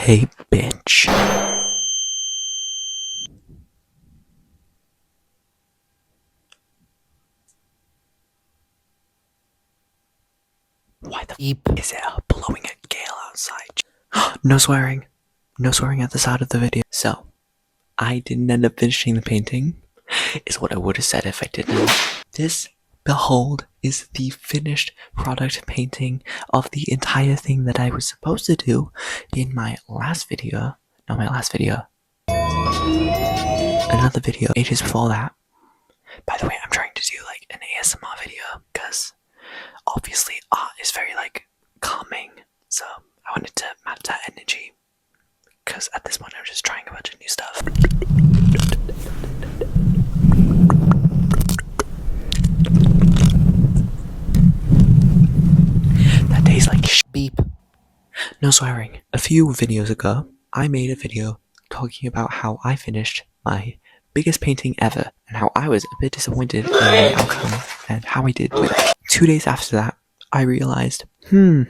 Hey, bitch. Why the f is it blowing a gale outside? No swearing. No swearing at the start of the video. So, I didn't end up finishing the painting, is what I would have said if I didn't. This, behold, is the finished product painting of the entire thing that I was supposed to do in my last video. Not my last video. Another video ages before that. By the way, I'm trying to do like an ASMR video because obviously art is very like calming, so I wanted to match that energy because at this point I'm just trying a bunch of new stuff. That tastes like beep. No swearing. A few videos ago, I made a video talking about how I finished my biggest painting ever and how I was a bit disappointed in the outcome and how I did with it. 2 days after that, I realized, I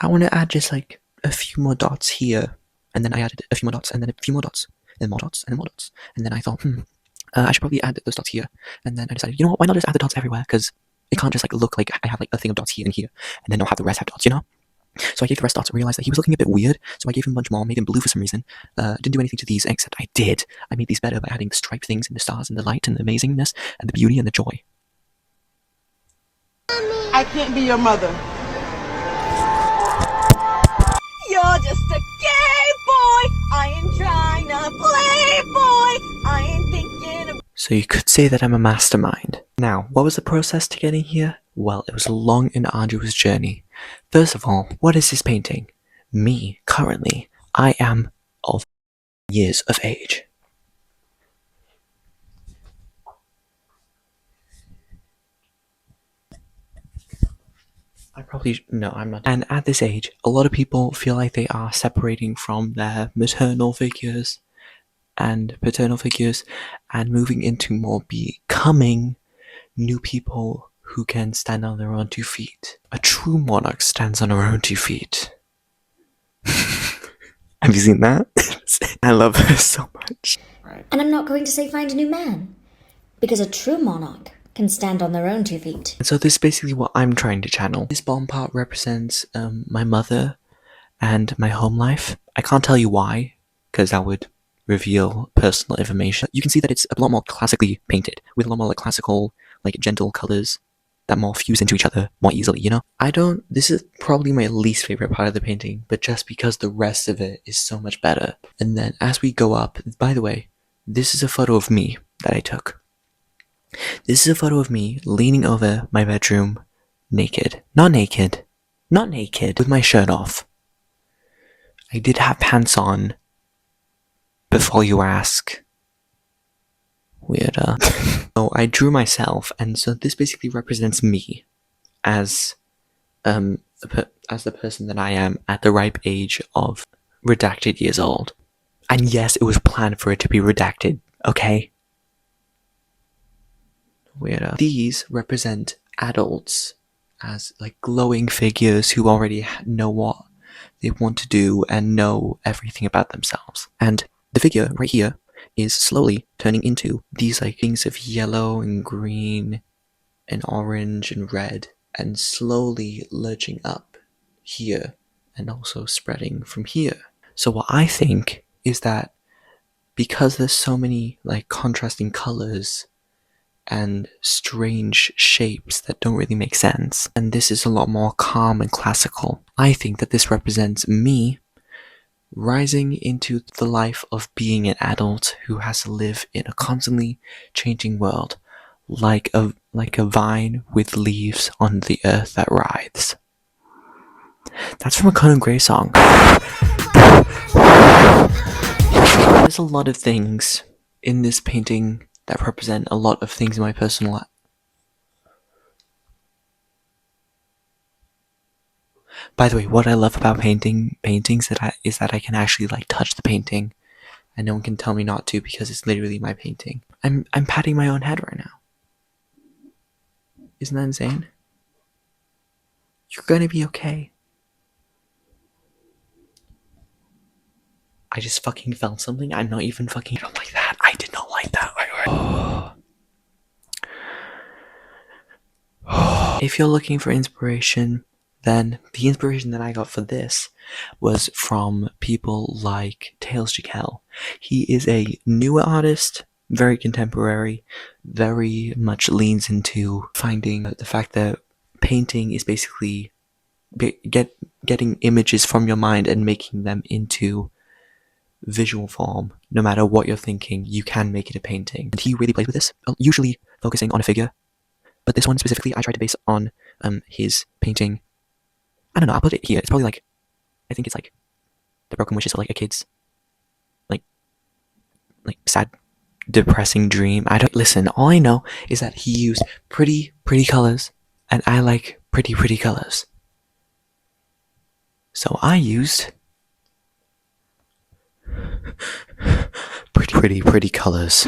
want to add just like a few more dots here, and then I added a few more dots, and then a few more dots, and more dots, and more dots, and then I thought, I should probably add those dots here, and then I decided, you know what, why not just add the dots everywhere, because it can't just like look like I have like a thing of dots here and here, and then not have the rest have dots, you know? So I gave the rest dots and realized that he was looking a bit weird, so I gave him a bunch more, made him blue for some reason. Didn't do anything to these, except I did. I made these better by adding the stripe things and the stars and the light and the amazingness and the beauty and the joy. I can't be your mother. You're just a gay boy. I ain't trying to play, boy. I ain't thinking of... So you could say that I'm a mastermind. Now, what was the process to getting here? Well, it was a long and arduous journey. First of all, what is this painting? Me, currently, I am of years of age. No, I'm not. And at this age, a lot of people feel like they are separating from their maternal figures and paternal figures and moving into more becoming new people who can stand on their own 2 feet. A true monarch stands on her own 2 feet. Have you seen that? I love her so much. And I'm not going to say find a new man, because a true monarch can stand on their own 2 feet. And so this is basically what I'm trying to channel. This bottom part represents my mother and my home life. I can't tell you why, because that would reveal personal information. You can see that it's a lot more classically painted, with a lot more like classical, like gentle colors that more fuse into each other more easily, you know? This is probably my least favorite part of the painting, but just because the rest of it is so much better. And then as we go up, by the way, this is a photo of me that I took. This is a photo of me leaning over my bedroom, naked. Not naked, with my shirt off. I did have pants on, before you ask. Weirder. So I drew myself, and so this basically represents me as the person that I am at the ripe age of redacted years old. And yes, it was planned for it to be redacted, okay? Weirdo. These represent adults as like glowing figures who already know what they want to do and know everything about themselves. And the figure right here is slowly turning into these like things of yellow and green and orange and red, and slowly lurching up here and also spreading from here. So what I think is that because there's so many like contrasting colors and strange shapes that don't really make sense, and this is a lot more calm and classical, I think that this represents me rising into the life of being an adult who has to live in a constantly changing world, like a vine with leaves on the earth that writhes. That's from a Conan Gray song. There's a lot of things in this painting that represent a lot of things in my personal life. By the way, what I love about paintings is that I can actually like touch the painting, and no one can tell me not to because it's literally my painting. I'm patting my own head right now. Isn't that insane? You're gonna be okay. I just fucking felt something. I'm not even fucking. I don't like that. I did not like that. If you're looking for inspiration, then the inspiration that I got for this was from people like Tails Jaquel. He is a newer artist, very contemporary, very much leans into finding the fact that painting is basically getting images from your mind and making them into visual form. No matter what you're thinking, you can make it a painting. And he really plays with this, usually focusing on a figure. But this one specifically, I tried to base on his painting. I don't know, I'll put it here. It's probably like, I think it's like the broken wishes of like a kid's like sad, depressing dream. I don't listen. All I know is that he used pretty colors, and I like pretty colors. So I used pretty colors.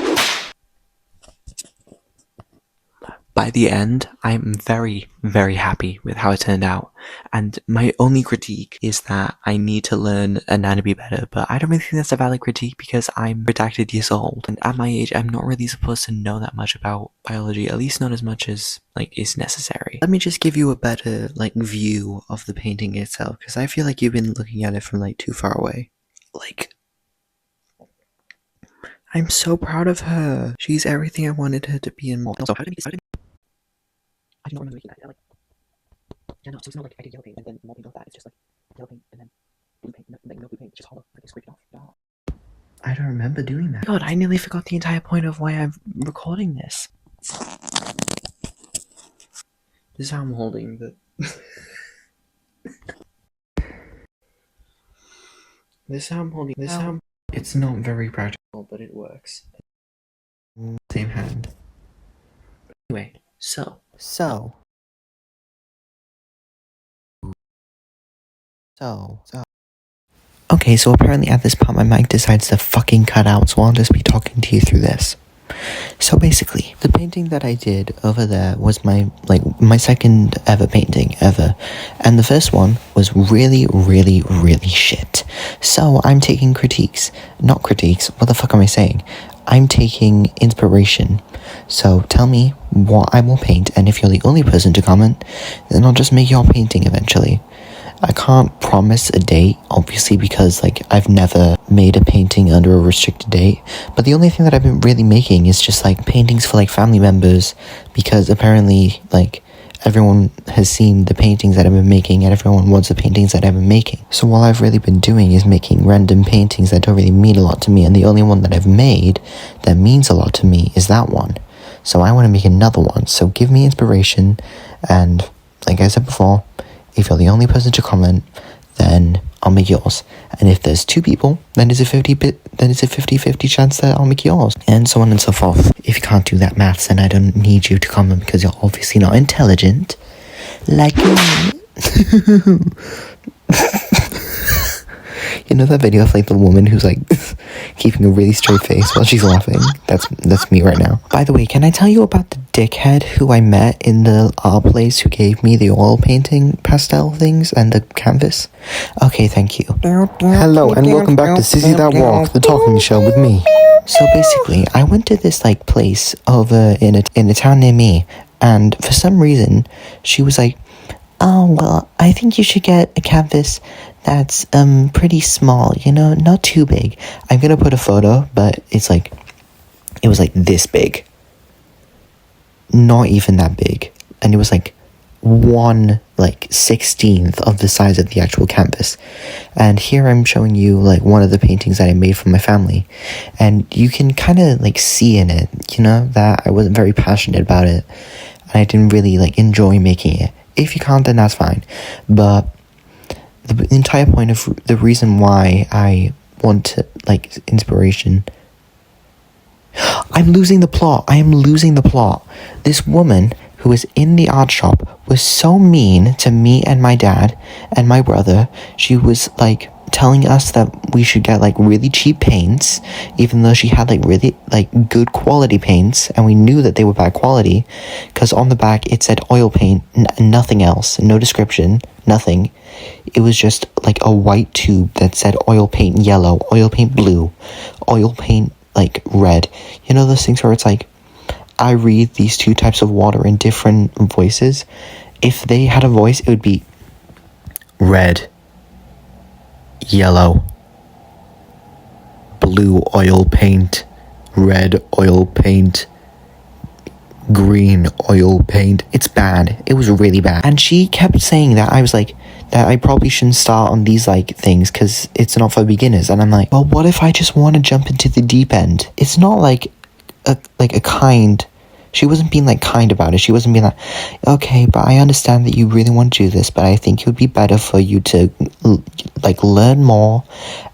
By the end, I'm very happy with how it turned out, and my only critique is that I need to learn anatomy better, but I don't really think that's a valid critique because I'm redacted years old, and at my age, I'm not really supposed to know that much about biology, at least not as much as, like, is necessary. Let me just give you a better, like, view of the painting itself, because I feel like you've been looking at it from, like, too far away. Like, I'm so proud of her. She's everything I wanted her to be and more. Also, how did we decide? I do not remember making that. Yeah, no, so it's not like I did yellow paint and then more paint off that. It's just like yellow paint and then blue paint, no blue paint. It's just hollow. I just scraped it off. No. I don't remember doing that. God, I nearly forgot the entire point of why I'm recording this. This is how I'm holding the... This is how I'm holding... This is how... It's not very practical, but it works. Same hand. Anyway, so... Okay, so apparently at this part my mic decides to fucking cut out, so I'll just be talking to you through this. So basically, the painting that I did over there was my second ever painting ever, and the first one was really shit. So I'm taking not critiques, what the fuck am I saying? I'm taking inspiration. So tell me what I will paint, and if you're the only person to comment, then I'll just make your painting eventually. I can't promise a date, obviously, because, like, I've never made a painting under a restricted date, but the only thing that I've been really making is just, like, paintings for, like, family members, because apparently, like, everyone has seen the paintings that I've been making, and everyone wants the paintings that I've been making. So all I've really been doing is making random paintings that don't really mean a lot to me, and the only one that I've made that means a lot to me is that one. So I want to make another one, so give me inspiration, and, like I said before, if you're the only person to comment, then I'll make yours. And if there's two people, then it's a 50-50 chance that I'll make yours. And so on and so forth. If you can't do that maths, then I don't need you to comment because you're obviously not intelligent. Like me. You know that video of, like, the woman who's, like, keeping a really straight face while she's laughing? That's me right now. By the way, can I tell you about the dickhead who I met in the art place who gave me the oil painting pastel things and the canvas? Okay, thank you. Hello, and welcome back to Sissy That Walk, the talking show with me. So basically, I went to this, like, place over in a town near me, and for some reason, she was like, oh, well, I think you should get a canvas that's pretty small, you know, not too big. I'm gonna put a photo, but it was like this big. Not even that big. And it was like 1/16th of the size of the actual canvas. And here I'm showing you, like, one of the paintings that I made for my family. And you can kind of, like, see in it, you know, that I wasn't very passionate about it. And I didn't really, like, enjoy making it. If you can't, then that's fine. But the entire point of the reason why I want to, like, inspiration... I'm losing the plot. I am losing the plot. This woman who was in the art shop was so mean to me and my dad and my brother. She was like telling us that we should get like really cheap paints, even though she had like really like good quality paints, and we knew that they were bad quality because on the back it said oil paint, nothing else, no description, nothing. It was just like a white tube that said oil paint yellow, oil paint blue, oil paint like red. You know those things where it's like, I read these two types of water in different voices. If they had a voice, it would be red, yellow, blue oil paint, red oil paint, green oil paint. It's bad. It was really bad. And she kept saying that. I was like, that I probably shouldn't start on these like things because it's not for beginners. And I'm like, well, what if I just want to jump into the deep end? It's not like a kind. She wasn't being like kind about it. She wasn't being like, okay, but I understand that you really want to do this, but I think it would be better for you to like learn more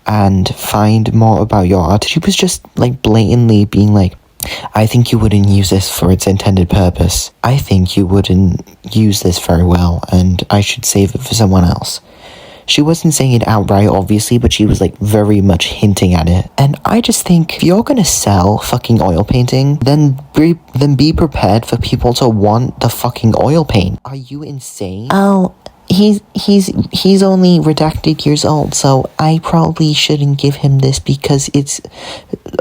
and find more about your art. She was just like blatantly being like, I think you wouldn't use this for its intended purpose. I think you wouldn't use this very well, and I should save it for someone else. She wasn't saying it outright, obviously, but she was like very much hinting at it. And I just think if you're gonna sell fucking oil painting, then be prepared for people to want the fucking oil paint. Are you insane? Oh, he's only redacted years old, so I probably shouldn't give him this because it's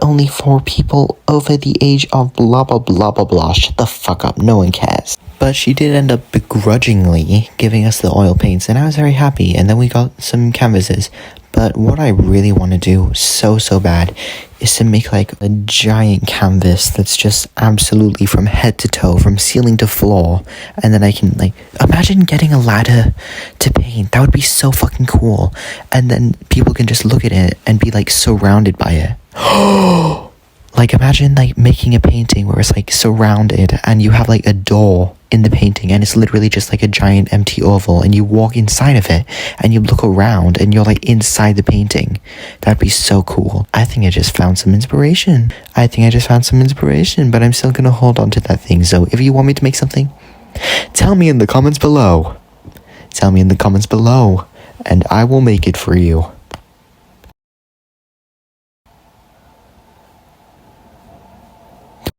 only for people over the age of blah blah blah blah blah. Shut the fuck up, no one cares. But she did end up begrudgingly giving us the oil paints, and I was very happy. And then we got some canvases. But what I really want to do so bad is to make like a giant canvas that's just absolutely from head to toe, from ceiling to floor. And then I can like, imagine getting a ladder to paint. That would be so fucking cool. And then people can just look at it and be like surrounded by it. Like imagine like making a painting where it's like surrounded and you have like a door in the painting and it's literally just like a giant empty oval and you walk inside of it and you look around and you're like inside the painting. That'd be so cool. I think I just found some inspiration. But I'm still gonna hold on to that thing. So if you want me to make something, tell me in the comments below. And I will make it for you.